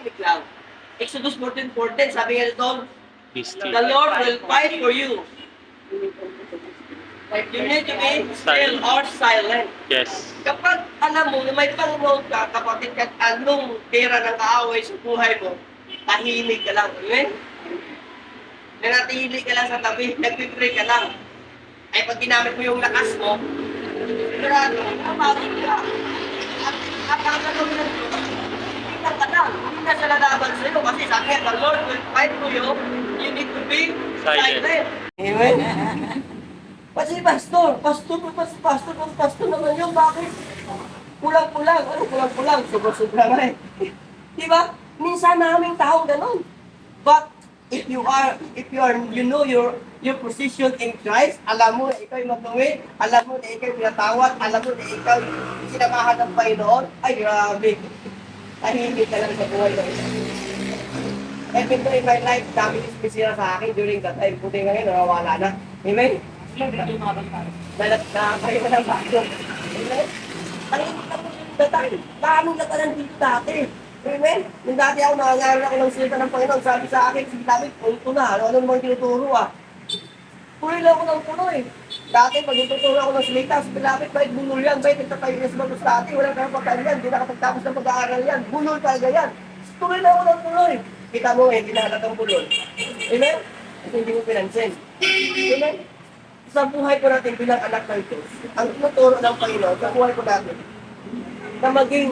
tahimik lang. Exodus 14:14, sabi nga doon, Be still. the Lord will fight for you. You need to be still or silent. Yes. Kapag alam mo na may pangnood ka, kapatid, kahit anong pera ng kaaway sa buhay mo, tahimik ka lang. Amen? Nanatili ka lang sa tabi, nagpipray ka lang. Ay pag ginamit mo yung lakas mo, sigurado, kapatid ka. At ang gagawin ng Diyos, hindi ka lang. Hindi na siya lalaban sa'yo kasi sabi nga, the Lord will fight for you. You need to be silent. Amen? Kasi pastor naman yun, bakit? Kulang-kulang, ano kulang-kulang? Sobra-sobra nga eh. Diba? Minsan naming taong ganun. But if you know your position in Christ, alam mo na ikaw ay matuwid, alam mo na ikaw ay pinatawad, alam mo na ikaw ay sinamahan ng Panginoon, ay grabe. Tahimik ka lang sa buhay ng isa. Every day in my life, dami ispisira sa akin during that time. Puti ngayon, nawawala na. Amen? Dalat na kayo ng bago. Amen? Tahimik ka lang sa time. Daming natalan dito dati. Amen? Nung dati ako nangangaral ako ng silta ng Panginoon, sabi sa akin, sige David, punto na. Ano naman tinuturo ah? Puloy lang ako ng puloy. Dati, pag ituturo ako ng silita, sabi David, bakit bunol yan? Bakit nagtatayo na sa batos dati? Walang karapatan yan. Hindi nakapagtapos ng pag-aaral yan. Bunol talaga yan. Tuloy lang ako ng puloy. Kita mo eh, dinahalatang puloy. Amen? Kasi hindi mo pinansin. Amen? Sa buhay ko natin bilang anak ng Diyos, ang tinuturo ng Panginoon, sa buhay ko natin, na maging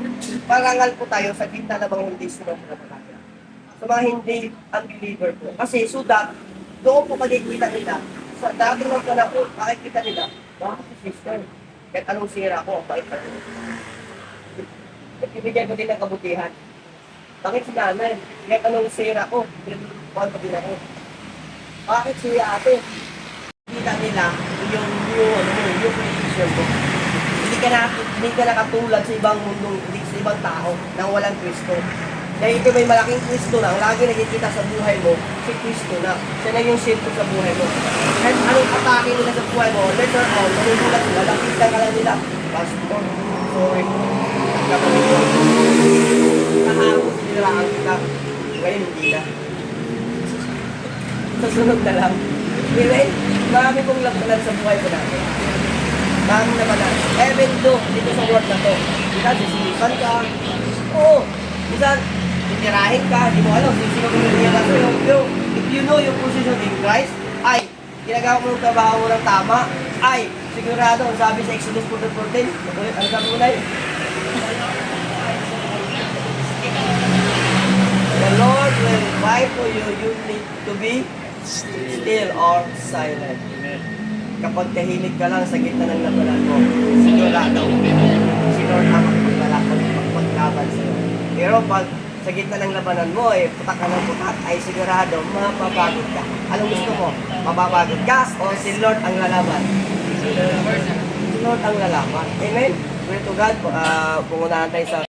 parangal po tayo sa gitna ng mga hindi sinasalataya. Sa mga hindi unbeliever po. Kasi so that, doon po magkikita nila. Sa dati ng panahon, makikita nila, bakit si sister? Kahit anong sira ko, bakit pa rin? Ibigay ko din ng kabutihan. Bakit si nanay? Kahit anong sira ko, pinagpupuan ko din ako. Bakit si ate? Kita nila yung position ko. Hindi ka nakatulad sa ibang mundo, hindi sa ibang tao nang walang Kristo. Dahil ito may malaking Kristo na, ang lagi nakikita sa buhay mo, si Kristo na. Siya na yung sentro sa buhay mo. Kahit anong atake nila sa buhay mo, later on, manunulat sila, nakita ka lang nila, Pastor, sorry. Nakahapos nila ang kita. Ngayon hindi na. Susunod na lang. Anyway, marami kong labanan sa buhay ko natin. Marami labanan. Even though, dito sa world na to, minsan sisilipan ka. Oo. Minsan, titirahin ka, hindi mo alam, sino kung nangyayari sa'yo. If you know your position in Christ, ay, ginagawa mo ng trabaho mo ng tama, ay, sigurado, ang sabi sa Exodus 14:14, ano sabi mo na yun? The Lord will fight for you, you need to be still or silent. Kapag tahimik ka lang sa gitna ng labanan mo, sigurado, si Lord ang magpaglaban sa'yo. Pero pag sa gitna ng labanan mo, putak ka ng putak, ay sigurado, mapapagod ka. Anong gusto mo? Mapapagod ka o si Lord ang lalaban? Si Lord ang lalaban. Amen? Pray to God, pumuntahan tayo sa